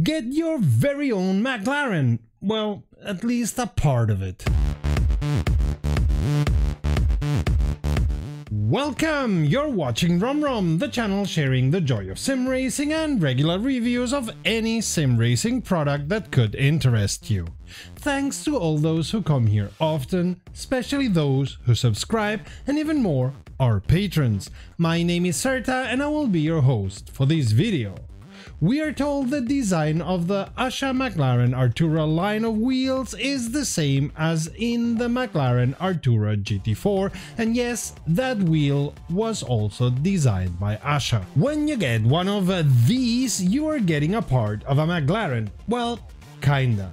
Get your very own McLaren. Well, at least a part of it. Welcome! You're watching RomRom, the channel sharing the joy of sim racing and regular reviews of any sim racing product that could interest you. Thanks to all those who come here often, especially those who subscribe, and even more, our patrons. My name is Serta and I will be your host for this video. We are told the design of the Ascher McLaren Artura line of wheels is the same as in the McLaren Artura GT4, and yes, that wheel was also designed by Ascher. When you get one of these, you are getting a part of a McLaren. Well, kinda.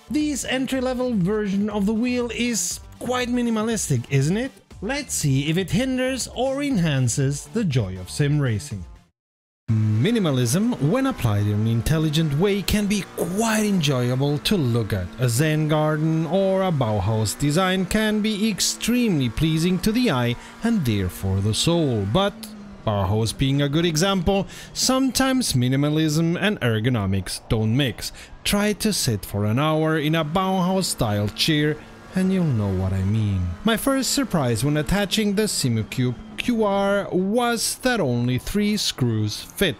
This entry-level version of the wheel is quite minimalistic, isn't it? Let's see if it hinders or enhances the joy of sim racing. Minimalism, when applied in an intelligent way, can be quite enjoyable to look at. A Zen garden or a Bauhaus design can be extremely pleasing to the eye and therefore the soul, but Bauhaus being a good example, sometimes minimalism and ergonomics don't mix. Try to sit for an hour in a Bauhaus-style chair and you'll know what I mean. My first surprise when attaching the Simucube QR was that only 3 screws fit.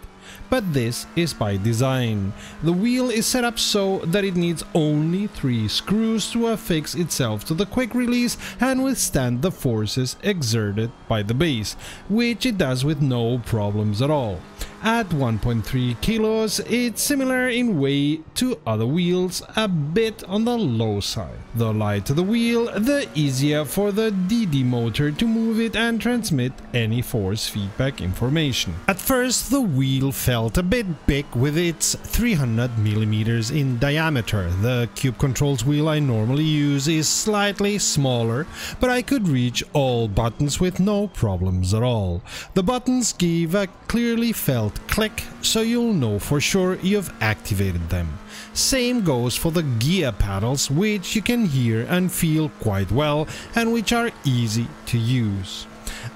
But this is by design. The wheel is set up so that it needs only 3 screws to affix itself to the quick release and withstand the forces exerted by the base, which it does with no problems at all. At 1.3 kilos, it's similar in weight to other wheels, a bit on the low side. The lighter the wheel, the easier for the DD motor to move it and transmit any force feedback information. At first, the wheel felt a bit big with its 300mm in diameter. The Cube Controls wheel I normally use is slightly smaller, but I could reach all buttons with no problems at all. The buttons give a clearly felt click, so you'll know for sure you've activated them. Same goes for the gear paddles, which you can hear and feel quite well and which are easy to use.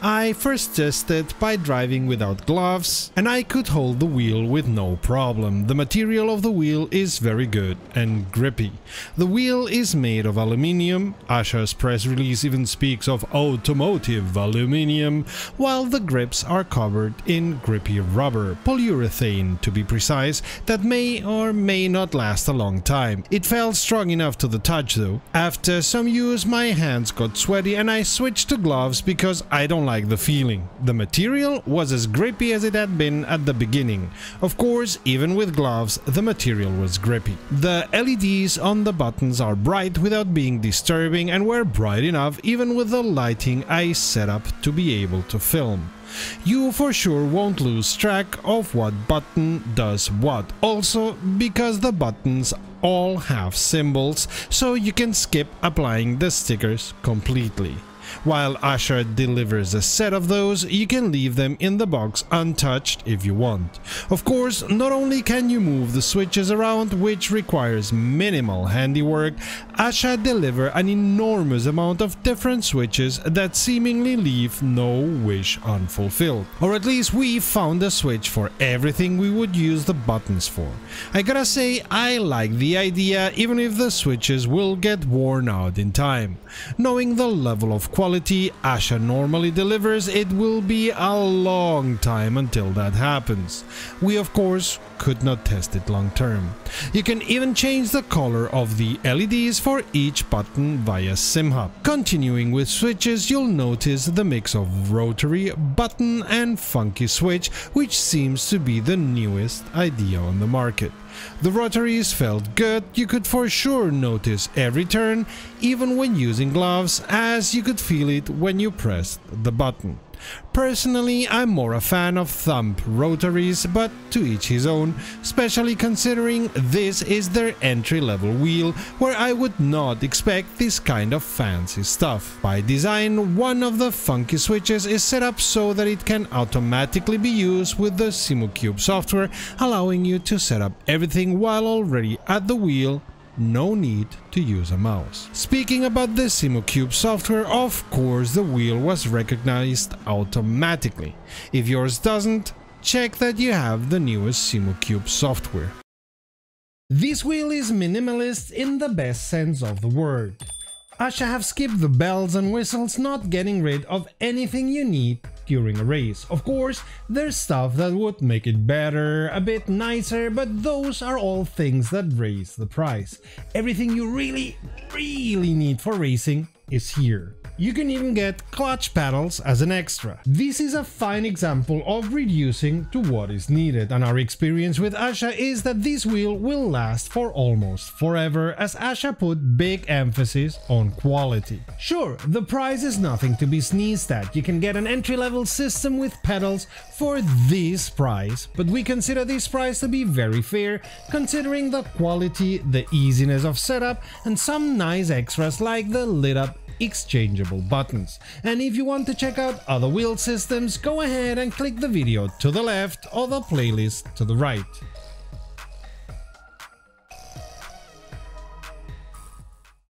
I first tested by driving without gloves and I could hold the wheel with no problem. The material of the wheel is very good and grippy. The wheel is made of aluminium. Ascher's press release even speaks of automotive aluminium, while the grips are covered in grippy rubber, polyurethane to be precise, that may or may not last a long time. It felt strong enough to the touch though. After some use my hands got sweaty and I switched to gloves because I don't like the feeling. The material was as grippy as it had been at the beginning. Of course, even with gloves, the material was grippy. The LEDs on the buttons are bright without being disturbing and were bright enough even with the lighting I set up to be able to film. You for sure won't lose track of what button does what, also because the buttons all have symbols, so you can skip applying the stickers completely. While Ascher delivers a set of those, you can leave them in the box untouched if you want. Of course, not only can you move the switches around, which requires minimal handiwork, Ascher delivers an enormous amount of different switches that seemingly leave no wish unfulfilled. Or at least we found a switch for everything we would use the buttons for. I gotta say, I like the idea even if the switches will get worn out in time. Knowing the level of quality Ascher normally delivers, it will be a long time until that happens. We of course could not test it long term. You can even change the color of the LEDs for each button via SimHub. Continuing with switches, you'll notice the mix of rotary, button and funky switch, which seems to be the newest idea on the market. The rotaries felt good, you could for sure notice every turn, even when using gloves, as you could feel it when you pressed the button. Personally, I'm more a fan of thumb rotaries, but to each his own, especially considering this is their entry-level wheel, where I would not expect this kind of fancy stuff. By design, one of the funky switches is set up so that it can automatically be used with the Simucube software, allowing you to set up everything while already at the wheel. No need to use a mouse. Speaking about the Simucube software, of course the wheel was recognized automatically. If yours doesn't, check that you have the newest Simucube software. This wheel is minimalist in the best sense of the word. Ascher have skipped the bells and whistles, not getting rid of anything you need during a race. Of course, there's stuff that would make it better, a bit nicer, but those are all things that raise the price. Everything you really need for racing is here. You can even get clutch pedals as an extra. This is a fine example of reducing to what is needed, and our experience with Ascher is that this wheel will last for almost forever, as Ascher put big emphasis on quality. Sure, the price is nothing to be sneezed at. You can get an entry-level system with pedals for this price, but we consider this price to be very fair, considering the quality, the easiness of setup, and some nice extras like the lit-up exchangeable buttons. And if you want to check out other wheel systems, go ahead and click the video to the left or the playlist to the right.